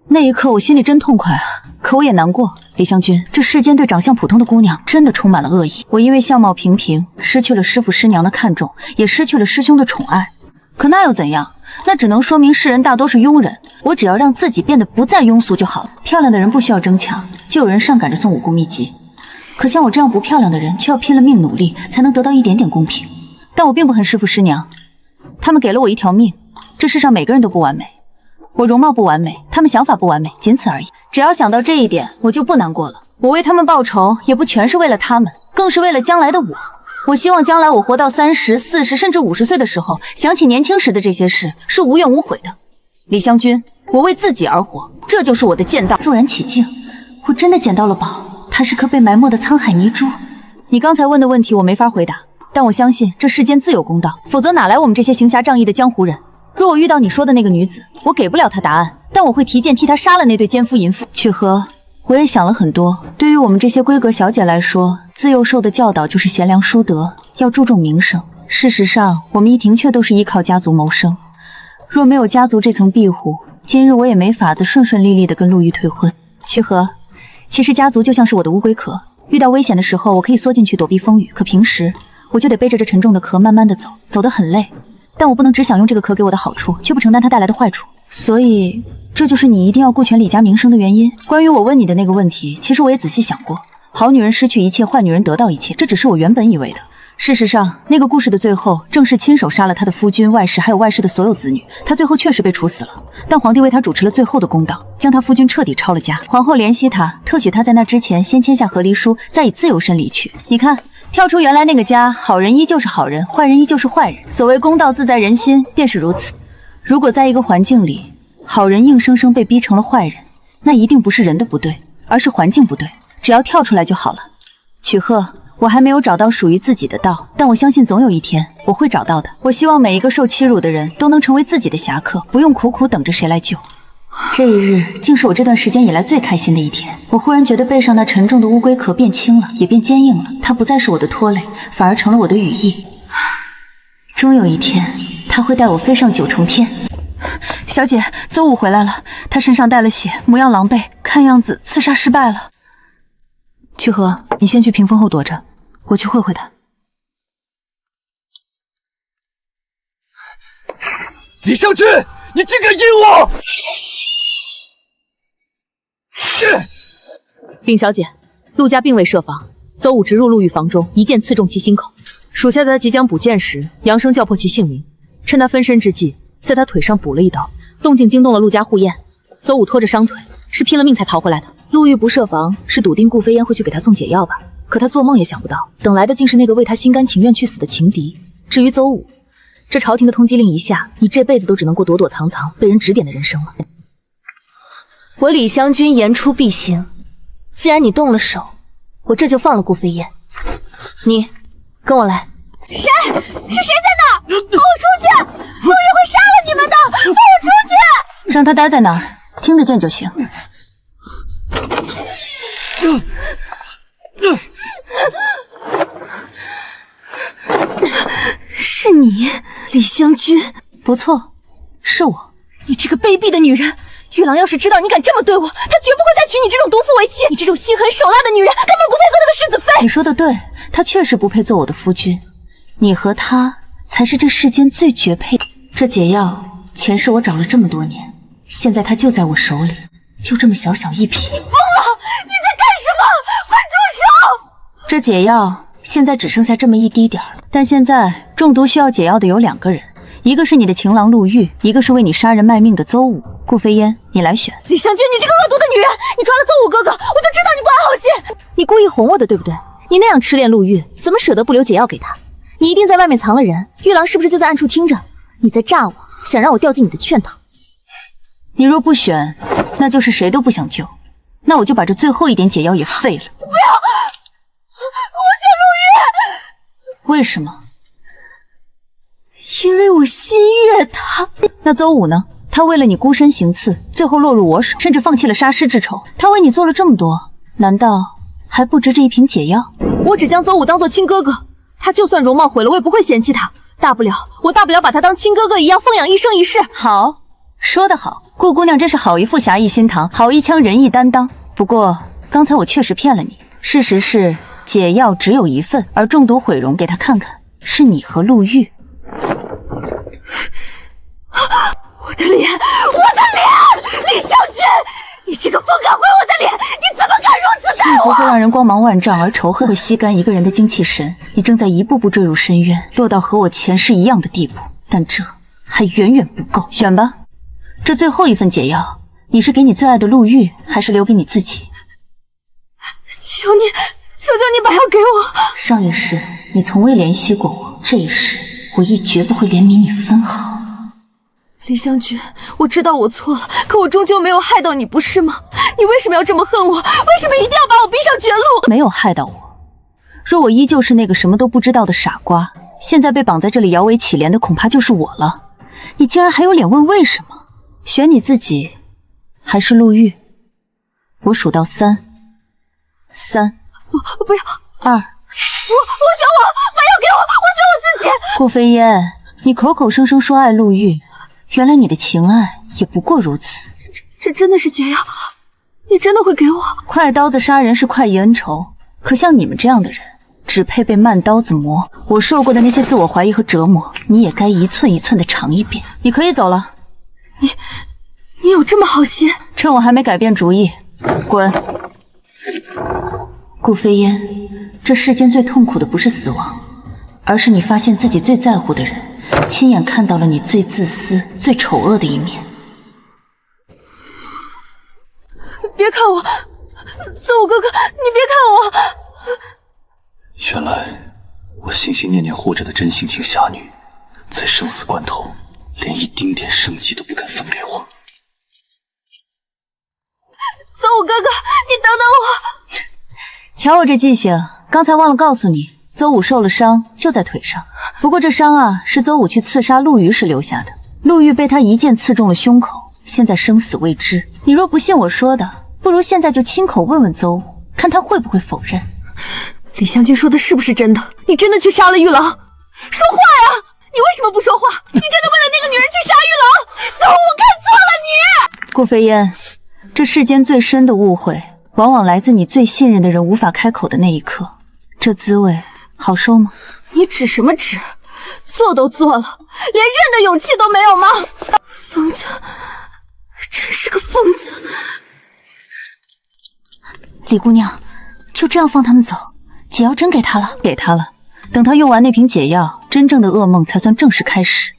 那一刻我心里真痛快啊，可我也难过。李香君，这世间对长相普通的姑娘真的充满了恶意。我因为相貌平平，失去了师父师娘的看重，也失去了师兄的宠爱。可那又怎样？那只能说明世人大多是庸人。我只要让自己变得不再庸俗就好了。漂亮的人不需要争抢，就有人上赶着送武功秘籍。可像我这样不漂亮的人，却要拼了命努力，才能得到一点点公平。但我并不恨师父师娘，他们给了我一条命。这世上每个人都不完美。我容貌不完美，他们想法不完美，仅此而已。只要想到这一点，我就不难过了。我为他们报仇，也不全是为了他们，更是为了将来的我。我希望将来我活到30、40甚至50岁的时候，想起年轻时的这些事，是无怨无悔的。李香君，我为自己而活，这就是我的剑道。肃然起敬，我真的捡到了宝，它是颗被埋没的沧海泥珠。你刚才问的问题我没法回答，但我相信这世间自有公道，否则哪来我们这些行侠仗义的江湖人？若我遇到你说的那个女子，我给不了她答案，但我会提剑替她杀了那对奸夫淫妇。曲和，我也想了很多，对于我们这些闺阁小姐来说，自幼受的教导就是贤良淑德，要注重名声。事实上，我们一庭却都是依靠家族谋生，若没有家族这层庇护，今日我也没法子顺顺利利地跟陆玉退婚。曲和，其实家族就像是我的乌龟壳，遇到危险的时候我可以缩进去躲避风雨，可平时我就得背着这沉重的壳慢慢地走，走得很累。但我不能只享用这个壳给我的好处，却不承担它带来的坏处。所以这就是你一定要顾全李家名声的原因。关于我问你的那个问题，其实我也仔细想过，好女人失去一切，坏女人得到一切，这只是我原本以为的。事实上，那个故事的最后，正是亲手杀了他的夫君、外室，还有外室的所有子女。他最后确实被处死了，但皇帝为他主持了最后的公道，将他夫君彻底抄了家。皇后怜惜他，特许他在那之前先签下和离书，再以自由身离去。你看，跳出原来那个家，好人依旧是好人，坏人依旧是坏人。所谓公道自在人心，便是如此。如果在一个环境里，好人硬生生被逼成了坏人，那一定不是人的不对，而是环境不对。只要跳出来就好了。曲鹤，我还没有找到属于自己的道，但我相信总有一天我会找到的。我希望每一个受欺辱的人都能成为自己的侠客，不用苦苦等着谁来救。这一日竟是我这段时间以来最开心的一天。我忽然觉得背上那沉重的乌龟壳变轻了，也变坚硬了，它不再是我的拖累，反而成了我的羽翼。终有一天，它会带我飞上9重天。小姐，邹武回来了，他身上带了血，模样狼狈，看样子刺杀失败了。曲和，你先去屏风后躲着，我去会会他。李香君，你竟敢阴我！禀小姐，陆家并未设防，邹武直入陆玉房中，一剑刺中其心口。属下在他即将补剑时，扬声叫破其性命，趁他分身之际，在他腿上补了一刀，动静惊动了陆家护燕。邹武拖着伤腿，是拼了命才逃回来的。陆玉不设防，是笃定顾飞烟会去给他送解药吧？可他做梦也想不到，等来的竟是那个为他心甘情愿去死的情敌。至于邹武，这朝廷的通缉令一下，你这辈子都只能过躲躲藏藏、被人指点的人生了。我李香君言出必行，既然你动了手，我这就放了顾飞燕。你跟我来。谁？是谁在那儿？放我出去！陆玉会杀了你们的！放我出去！让他待在那儿，听得见就行。是你，李香君。不错，是我。你这个卑鄙的女人！玉郎要是知道你敢这么对我，他绝不会再娶你这种毒妇为妻。你这种心狠手辣的女人，根本不配做他的世子妃。你说的对，他确实不配做我的夫君。你和他才是这世间最绝配的。这解药前世我找了这么多年，现在它就在我手里，就这么小小一瓶。你疯了！你在干什么？快住手！这解药现在只剩下这么一滴点了，但现在中毒需要解药的有2个人，一个是你的情郎陆玉，一个是为你杀人卖命的邹武。顾飞烟，你来选。李香君，你这个恶毒的女人，你抓了邹武哥哥，我就知道你不安好心。你故意哄我的，对不对？你那样痴恋陆玉，怎么舍得不留解药给他？你一定在外面藏了人，玉郎是不是就在暗处听着？你在诈我，想让我掉进你的圈套。你若不选，那就是谁都不想救，那我就把这最后一点解药也废了。不要！我选陆玉。为什么？因为我心悦他。那邹武呢？他为了你孤身行刺，最后落入我手，甚至放弃了杀师之仇。他为你做了这么多，难道还不值这一瓶解药？我只将邹武当做亲哥哥，他就算容貌毁了，我也不会嫌弃他。大不了把他当亲哥哥一样奉养一生一世。好，说得好，顾姑娘真是好一副侠义心肠，好一腔仁义担当。不过刚才我确实骗了你，事实是解药只有1份，而中毒毁容给他看看，是你和陆玉。我的脸，李香君，你这个疯敢毁我的脸，你怎么敢如此待我？幸福会让人光芒万丈，而仇恨会吸干一个人的精气神。你正在一步步坠入深渊，落到和我前世一样的地步，但这还远远不够。选吧，这最后一份解药，你是给你最爱的陆玉，还是留给你自己？求你，求求你把药给我。上一世你从未怜惜过我，这一世我亦绝不会怜悯你分毫。李香君，我知道我错了，可我终究没有害到你，不是吗？你为什么要这么恨我？为什么一定要把我逼上绝路？没有害到我。若我依旧是那个什么都不知道的傻瓜，现在被绑在这里摇尾乞怜的恐怕就是我了。你竟然还有脸问为什么？选你自己，还是陆玉？我数到3，3，不要2。我选我，把药给我，我选我自己。顾飞烟，你口口声声说爱陆玉，原来你的情爱也不过如此。这真的是解药？你真的会给我？快刀子杀人是快意恩仇，可像你们这样的人，只配被慢刀子磨。我受过的那些自我怀疑和折磨，你也该一寸一寸的尝一遍。你可以走了。你有这么好心？趁我还没改变主意，滚！顾飞烟，这世间最痛苦的不是死亡，而是你发现自己最在乎的人，亲眼看到了你最自私、最丑恶的一面。别看我，邹武哥哥，你别看我。原来我心心念念护着的真性情侠女，在生死关头连一丁点生机都不肯分给我。邹武哥哥，你等等我。瞧我这记性，刚才忘了告诉你，邹武受了伤，就在腿上。不过这伤啊，是邹武去刺杀陆羽时留下的。陆羽被他一剑刺中了胸口，现在生死未知。你若不信我说的，不如现在就亲口问问邹武，看他会不会否认。李香君说的是不是真的？你真的去杀了玉郎？说话呀！你为什么不说话？你真的为了那个女人去杀玉郎？邹武看错了你！顾飞烟，这世间最深的误会，往往来自你最信任的人无法开口的那一刻。这滋味好受吗？你指什么指？做都做了，连认的勇气都没有吗？疯子，真是个疯子！李姑娘，就这样放他们走？解药真给他了？给他了。等他用完那瓶解药，真正的噩梦才算正式开始。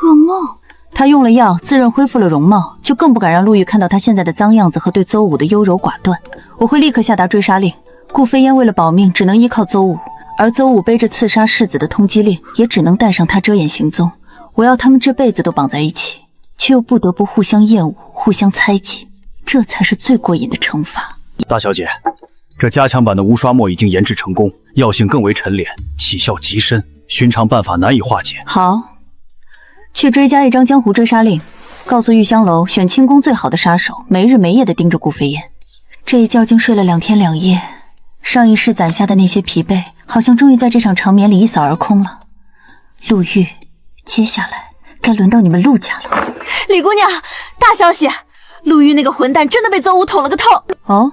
噩梦？他用了药，自认恢复了容貌，就更不敢让陆玉看到他现在的脏样子和对邹武的优柔寡断。我会立刻下达追杀令。顾飞烟为了保命，只能依靠邹武，而邹武背着刺杀世子的通缉令，也只能带上他遮掩行踪。我要他们这辈子都绑在一起，却又不得不互相厌恶、互相猜忌，这才是最过瘾的惩罚。大小姐，这加强版的无刷墨已经研制成功，药性更为沉敛，起效极深，寻常办法难以化解。好，去追加一张江湖追杀令，告诉玉香楼选轻功最好的杀手，没日没夜地盯着顾飞烟。这一觉竟睡了2天2夜，上一世攒下的那些疲惫，好像终于在这场长眠里一扫而空了。陆玉，接下来该轮到你们陆家了。李姑娘，大消息！陆玉那个混蛋真的被邹武捅了个透。哦，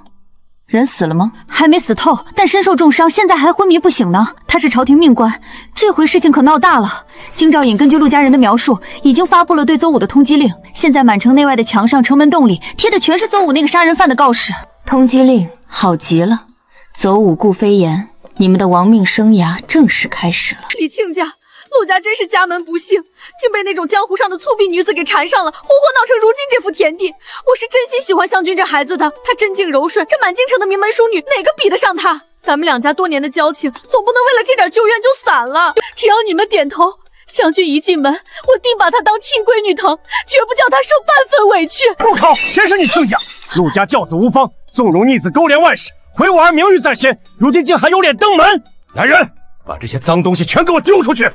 人死了吗？还没死透，但身受重伤，现在还昏迷不醒呢。他是朝廷命官，这回事情可闹大了。京兆尹根据陆家人的描述，已经发布了对邹武的通缉令，现在满城内外的墙上、城门洞里贴的全是邹武那个杀人犯的告示。通缉令好极了，邹武、顾飞檐，你们的亡命生涯正式开始了。李亲家，陆家真是家门不幸，竟被那种江湖上的粗鄙女子给缠上了，活活闹成如今这副田地。我是真心喜欢湘君这孩子的，她真静柔顺，这满京城的名门淑女哪个比得上她？咱们两家多年的交情，总不能为了这点旧怨就散了。只要你们点头，湘君一进门，我定把她当亲闺女疼，绝不叫她受半分委屈。住口！谁是你亲家？陆家教子无方，纵容逆子勾连外室，毁我儿名誉在先，如今竟还有脸登门！来人，把这些脏东西全给我丢出去！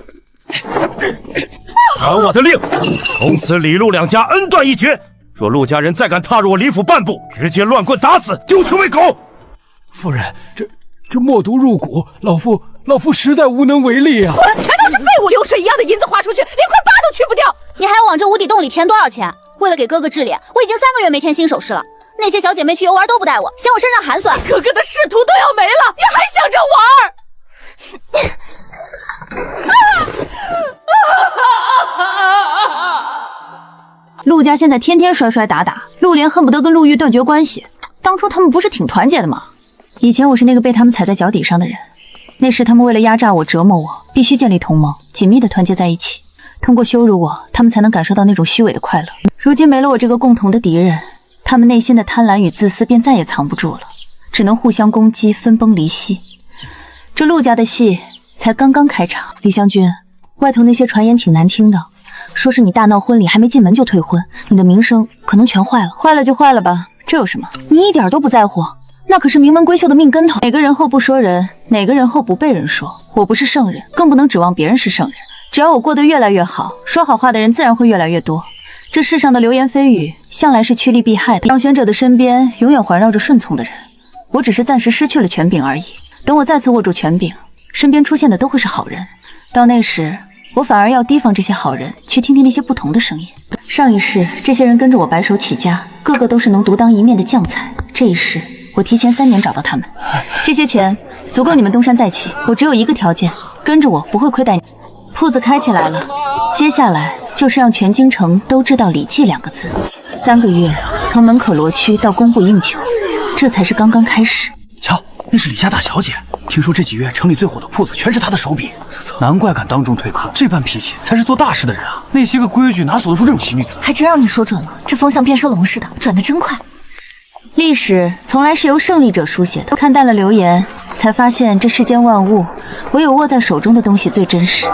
传我的令，从此李陆两家恩断义绝。若陆家人再敢踏入我李府半步，直接乱棍打死，丢去喂狗！夫人，这默毒入骨，老夫实在无能为力啊！果然全都是废物，流水一样的银子花出去，连块疤都去不掉。你还要往这无底洞里填多少钱？为了给哥哥治脸，我已经3个月没添新首饰了。那些小姐妹去游玩都不带我，嫌我身上寒酸。哥哥的仕途都要没了，你还想着玩？陆家现在天天摔摔打打，陆莲恨不得跟陆玉断绝关系。当初他们不是挺团结的吗？以前我是那个被他们踩在脚底上的人，那时他们为了压榨我、折磨我，必须建立同盟，紧密的团结在一起。通过羞辱我，他们才能感受到那种虚伪的快乐。如今没了我这个共同的敌人，他们内心的贪婪与自私便再也藏不住了。只能互相攻击，分崩离析。这陆家的戏才刚刚开场。李香君，外头那些传言挺难听的，说是你大闹婚礼还没进门就退婚，你的名声可能全坏了。坏了就坏了吧，这有什么？你一点都不在乎，那可是名门闺秀的命根头。哪个人后不说人，哪个人后不被人说。我不是圣人，更不能指望别人是圣人。只要我过得越来越好，说好话的人自然会越来越多。这世上的流言蜚语向来是趋利避害的，当选者的身边永远环绕着顺从的人。我只是暂时失去了权柄而已，等我再次握住权柄，身边出现的都会是好人。到那时，我反而要提防这些好人，去听听那些不同的声音。上一世这些人跟着我白手起家，个个都是能独当一面的将才。这一世我提前3年找到他们，这些钱足够你们东山再起。我只有一个条件，跟着我不会亏待你。铺子开起来了，接下来就是让全京城都知道李记2个字。3个月，从门可罗区到供不应求，这才是刚刚开始。瞧，那是李家大小姐。听说这几月城里最火的铺子全是她的手笔，难怪敢当众推客。这般脾气才是做大事的人啊！那些个规矩哪锁得住这种奇女子？还真让你说准了，这风向变收拢似的，转得真快。历史从来是由胜利者书写的，看淡了流言，才发现这世间万物，唯有握在手中的东西最真实。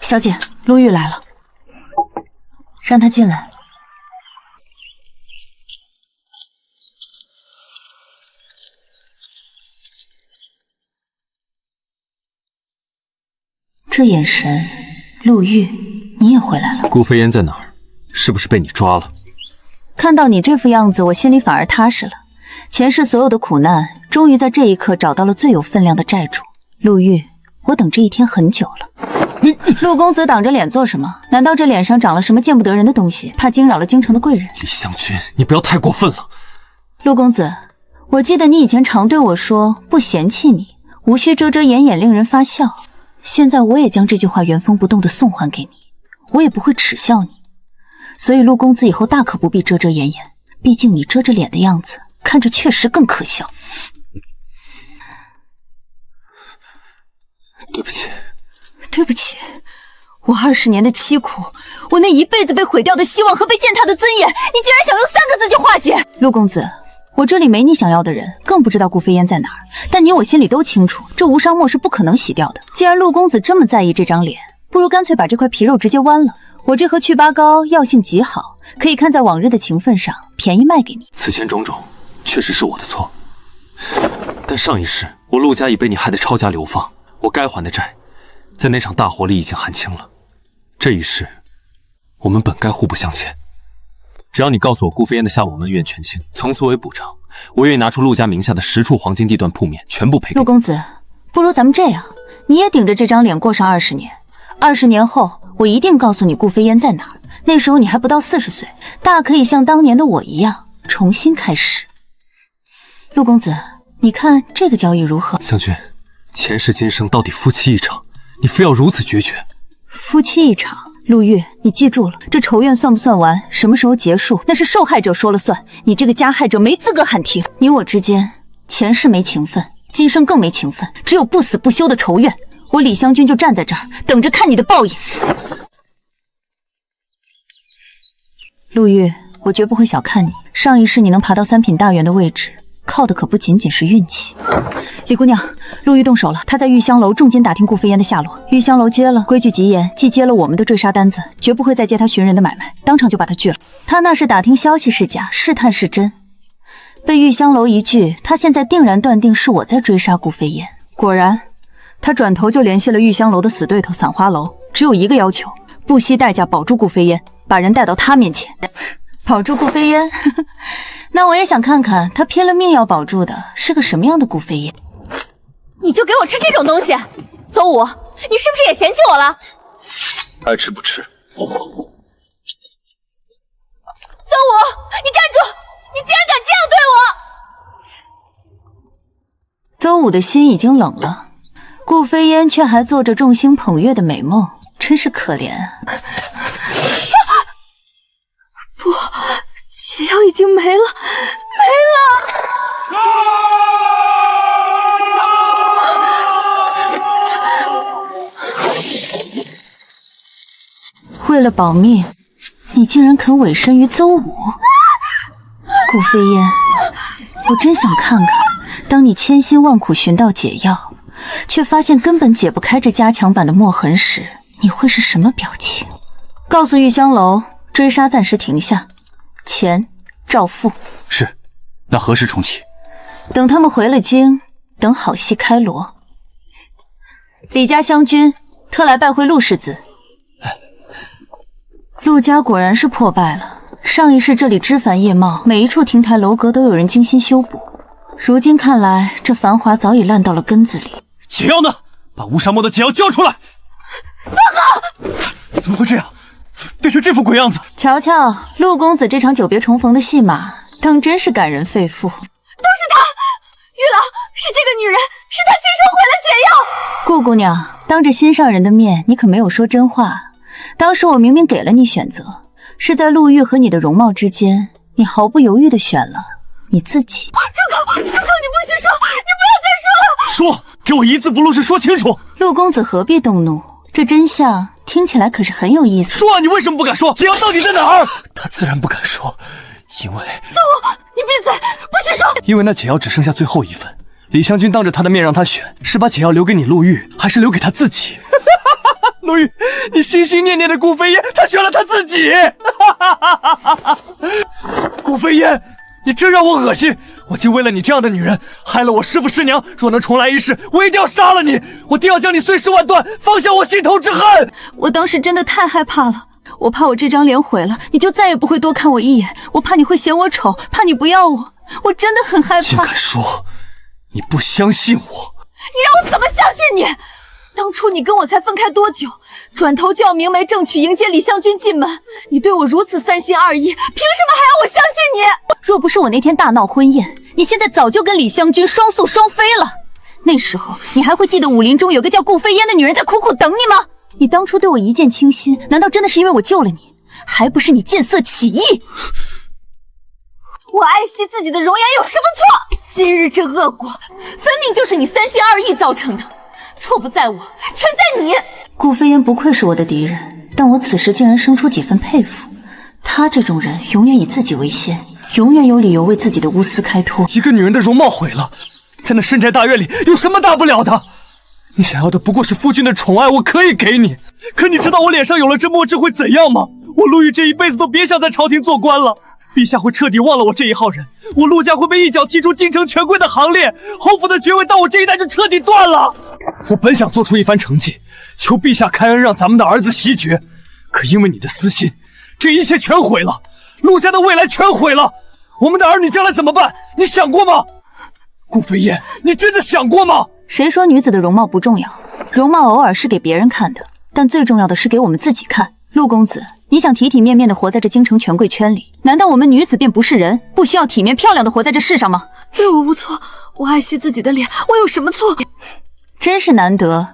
小姐，陆玉来了，让他进来。这眼神，陆玉，你也回来了。顾飞烟在哪儿？是不是被你抓了？看到你这副样子，我心里反而踏实了。前世所有的苦难，终于在这一刻找到了最有分量的债主。陆玉，我等这一天很久了。陆公子挡着脸做什么？难道这脸上长了什么见不得人的东西，怕惊扰了京城的贵人？李香君，你不要太过分了。陆公子，我记得你以前常对我说，不嫌弃你，无需遮遮掩掩，令人发笑。现在我也将这句话原封不动地送还给你，我也不会耻笑你。所以陆公子以后大可不必遮遮掩掩，毕竟你遮着脸的样子，看着确实更可笑。对不起，对不起，我20年的凄苦，我那一辈子被毁掉的希望和被践踏的尊严，你竟然想用3个字去化解！陆公子，我这里没你想要的人，更不知道顾飞烟在哪儿。但你我心里都清楚，这无伤墨是不可能洗掉的。既然陆公子这么在意这张脸，不如干脆把这块皮肉直接剜了。我这盒祛疤膏药性极好，可以看在往日的情分上，便宜卖给你。此前种种，确实是我的错。但上一世，我陆家已被你害得抄家流放，我该还的债，在那场大火里已经还清了。这一世，我们本该互不相欠。只要你告诉我顾飞烟的下落，我们愿全清，从此为补偿，我愿意拿出陆家名下的10处黄金地段铺面，全部赔给你。陆公子，不如咱们这样，你也顶着这张脸过上20年，20年后我一定告诉你顾飞烟在哪儿。那时候你还不到40岁，大可以像当年的我一样重新开始。陆公子，你看这个交易如何？香君，前世今生到底夫妻一场，你非要如此决绝？夫妻一场，陆玉，你记住了，这仇怨算不算完，什么时候结束，那是受害者说了算。你这个加害者没资格喊停。你我之间，前世没情分，今生更没情分，只有不死不休的仇怨。我李香君就站在这儿，等着看你的报应。陆玉，我绝不会小看你。上一世你能爬到3品大员的位置，靠的可不仅仅是运气。李姑娘，陆玉动手了，他在玉香楼重金打听顾飞烟的下落。玉香楼接了，规矩极严，既接了我们的追杀单子，绝不会再接他寻人的买卖，当场就把他拒了。他那是打听消息是假，试探是真。被玉香楼一拒，他现在定然断定是我在追杀顾飞烟。果然，他转头就联系了玉香楼的死对头散花楼，只有一个要求，不惜代价保住顾飞烟，把人带到他面前。保住顾飞烟，那我也想看看他拼了命要保住的是个什么样的顾飞烟。你就给我吃这种东西？邹武，你是不是也嫌弃我了？爱吃不吃。邹武，你站住！你竟然敢这样对我！邹武的心已经冷了，顾飞烟却还做着众星捧月的美梦，真是可怜啊。不，解药已经没了，为了保命，你竟然肯委身于邹武？顾飞烟，我真想看看，当你千辛万苦寻到解药，却发现根本解不开这加强版的墨痕时，你会是什么表情？告诉玉香楼，追杀暂时停下，钱照付。是，那何时重启？等他们回了京，等好戏开锣。李家湘军特来拜会陆世子。陆家果然是破败了，上一世这里枝繁叶茂，每一处亭台楼阁都有人精心修补。如今看来，这繁华早已烂到了根子里。解药呢？把乌沙漠的解药交出来！哥哥，怎么会这样？变成这副鬼样子？瞧瞧陆公子这场久别重逢的戏码，当真是感人肺腑。都是他！玉老，是这个女人，是她亲手毁了解药。顾姑娘，当着心上人的面，你可没有说真话。当时我明明给了你选择，是在陆玉和你的容貌之间，你毫不犹豫地选了你自己。住口！你不许说！你不要再说了！说，给我一字不漏是说清楚。陆公子何必动怒？这真相听起来可是很有意思。说啊，你为什么不敢说？解药到底在哪儿？他自然不敢说，因为……邹武，你闭嘴，不许说！因为那解药只剩下最后一份，李香君当着他的面让他选，是把解药留给你陆玉，还是留给他自己？陆玉，你心心念念的顾飞烟，他选了他自己。顾飞烟，你真让我恶心！我竟为了你这样的女人，害了我师父师娘。若能重来一世，我一定要杀了你，我定要将你碎尸万段，放下我心头之恨。我当时真的太害怕了，我怕我这张脸毁了，你就再也不会多看我一眼。我怕你会嫌我丑，怕你不要我，我真的很害怕。竟敢说你不相信我！你让我怎么相信你？当初你跟我才分开多久，转头就要明媒正娶迎接李香君进门，你对我如此三心二意，凭什么还要我相信你？若不是我那天大闹婚宴，你现在早就跟李香君双宿双飞了。那时候你还会记得武林中有个叫顾飞烟的女人在苦苦等你吗？你当初对我一见倾心，难道真的是因为我救了你？还不是你见色起意？我爱惜自己的容颜有什么错？今日这恶果，分明就是你三心二意造成的。错不在我，全在你。顾飞烟不愧是我的敌人，但我此时竟然生出几分佩服。他这种人永远以自己为先，永远有理由为自己的无私开脱。一个女人的容貌毁了，在那深宅大院里有什么大不了的？你想要的不过是夫君的宠爱，我可以给你。可你知道我脸上有了这墨汁会怎样吗？我陆玉这一辈子都别想在朝廷做官了。陛下会彻底忘了我这一号人，我陆家会被一脚踢出京城权贵的行列，侯府的爵位到我这一代就彻底断了。我本想做出一番成绩，求陛下开恩让咱们的儿子袭爵，可因为你的私心，这一切全毁了，陆家的未来全毁了，我们的儿女将来怎么办？你想过吗？顾飞烟，你真的想过吗？谁说女子的容貌不重要？容貌偶尔是给别人看的，但最重要的是给我们自己看。陆公子，你想体体面面的活在这京城权贵圈里，难道我们女子便不是人，不需要体面漂亮的活在这世上吗？对我无错，我爱惜自己的脸，我有什么错？真是难得，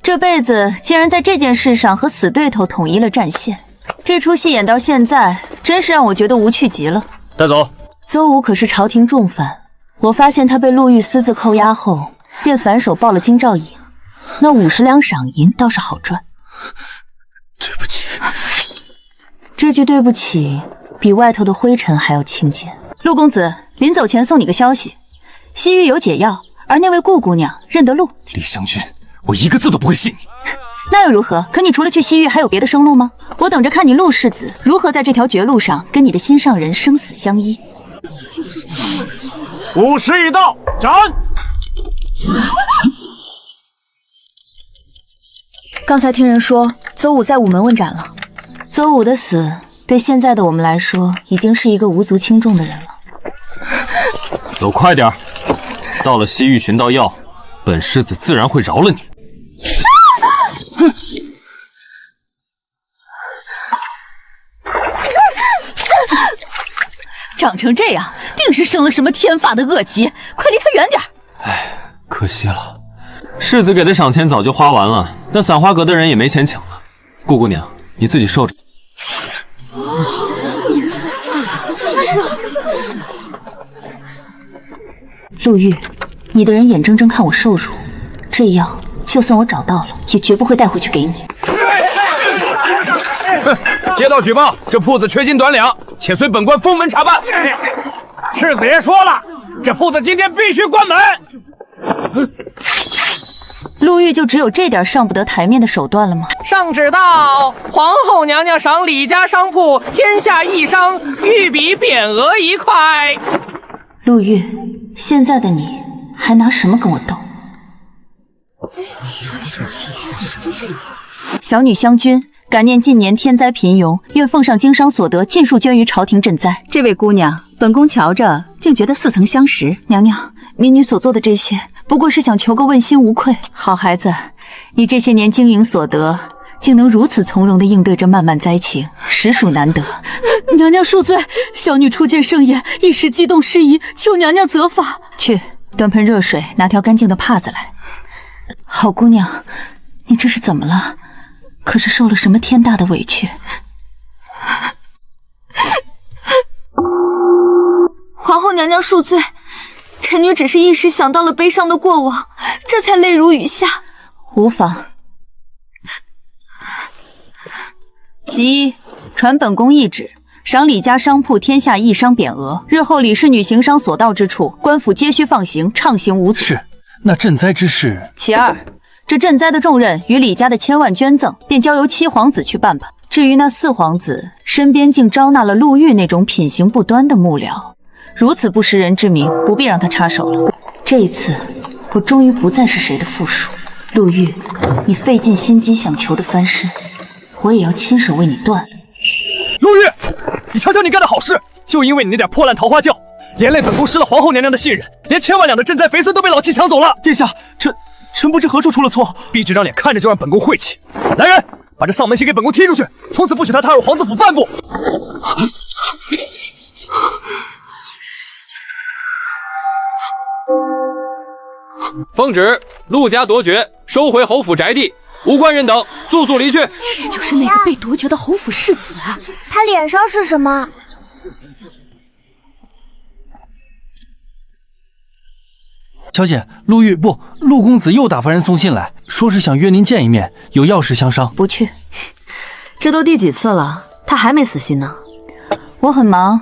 这辈子竟然在这件事上和死对头统一了战线。这出戏演到现在，真是让我觉得无趣极了。带走。邹武可是朝廷重犯，我发现他被陆玉私自扣押后，便反手报了京兆尹，那50两赏银倒是好赚。对不起。这句对不起比外头的灰尘还要轻贱。陆公子，临走前送你个消息，西域有解药，而那位顾姑娘认得路。李香君，我一个字都不会信你。那又如何？可你除了去西域还有别的生路吗？我等着看你陆世子如何在这条绝路上跟你的心上人生死相依。午时已到，斩！刚才听人说邹武在午门问斩了。邹武的死对现在的我们来说已经是一个无足轻重的人了。走快点，到了西域寻到药，本世子自然会饶了你。长成这样，定是生了什么天发的恶疾，快离他远点。唉，可惜了，世子给的赏钱早就花完了，那散花阁的人也没钱抢了。顾姑娘，你自己受着。陆玉，你的人眼睁睁看我受辱，这药就算我找到了，也绝不会带回去给你。接到举报，这铺子缺斤短两，且随本官封门查办。世子爷说了，这铺子今天必须关门。陆玉就只有这点上不得台面的手段了吗？上旨到，皇后娘娘赏李家商铺天下一商御笔匾额1块。陆玉，现在的你还拿什么跟我斗？小女湘君，感念近年天灾频涌，愿奉上经商所得尽数捐于朝廷赈灾。这位姑娘，本宫瞧着竟觉得似曾相识。娘娘，民女所做的这些，不过是想求个问心无愧。好孩子，你这些年经营所得，竟能如此从容地应对这漫漫灾情，实属难得。娘娘恕罪，小女初见盛宴，一时激动失仪，求娘娘责罚。去，端盆热水，拿条干净的帕子来。好姑娘，你这是怎么了？可是受了什么天大的委屈？皇后娘娘恕罪，臣女只是一时想到了悲伤的过往，这才泪如雨下。无妨。其一，传本宫懿旨，赏李家商铺天下一商匾额，日后李氏女行商所到之处，官府皆需放行，畅行无阻。是，那赈灾之事。其二，这赈灾的重任与李家的千万捐赠，便交由7皇子去办吧。至于那4皇子，身边竟招纳了陆玉那种品行不端的幕僚，如此不识人之明，不必让他插手了。这一次，我终于不再是谁的附属。陆玉，你费尽心机想求的翻身，我也要亲手为你断了。陆玉，你瞧瞧你干的好事，就因为你那点破烂桃花轿，连累本宫失了皇后娘娘的信任，连千万两的赈灾肥孙都被老七抢走了。殿下，臣不知何处出了错，闭这张脸看着就让本宫晦气。来人，把这丧门星给本宫踢出去，从此不许他踏入皇子府半步。奉旨，陆家夺爵，收回侯府宅地，无关人等速速离去。这就是那个被夺爵的侯府世子啊！他脸上是什么？小姐，陆公子又打发人送信来，说是想约您见一面，有要事相商。不去。这都第几次了，他还没死心呢。我很忙，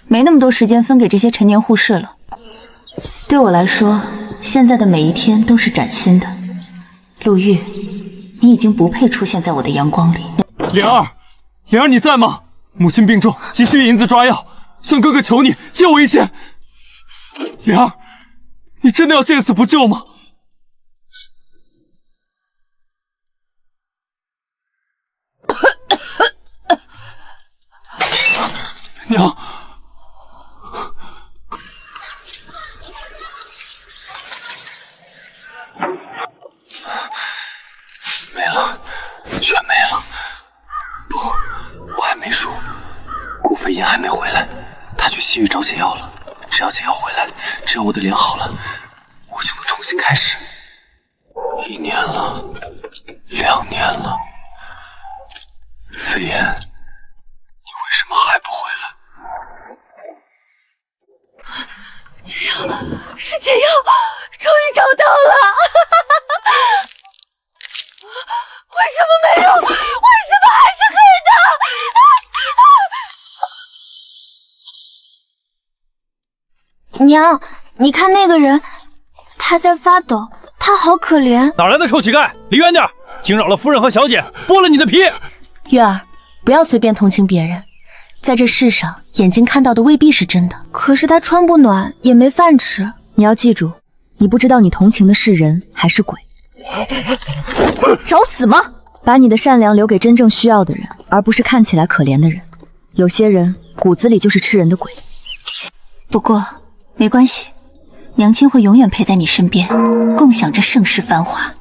没那么多时间分给这些陈年护士了。对我来说，现在的每一天都是崭新的。陆玉，你已经不配出现在我的阳光里。莲儿你在吗？母亲病重，急需银子抓药，孙哥哥求你借我一些。莲儿，你真的要见死不救吗？娘，没了，全没了。不，我还没输。顾飞燕还没回来，她去西域找解药了。只要解药回来，只要我的脸好了，我就能重新开始。1年了，2年了，飞燕，你为什么还不回来？解药，是解药，终于找到了！为什么没用？为什么还是黑的？娘，你看那个人，他在发抖，他好可怜。哪来的臭乞丐？离远点！惊扰了夫人和小姐，剥了你的皮！月儿，不要随便同情别人，在这世上，眼睛看到的未必是真的。可是他穿不暖，也没饭吃。你要记住，你不知道你同情的是人还是鬼。找死吗？把你的善良留给真正需要的人，而不是看起来可怜的人。有些人骨子里就是吃人的鬼。不过没关系，娘亲会永远陪在你身边，共享这盛世繁华。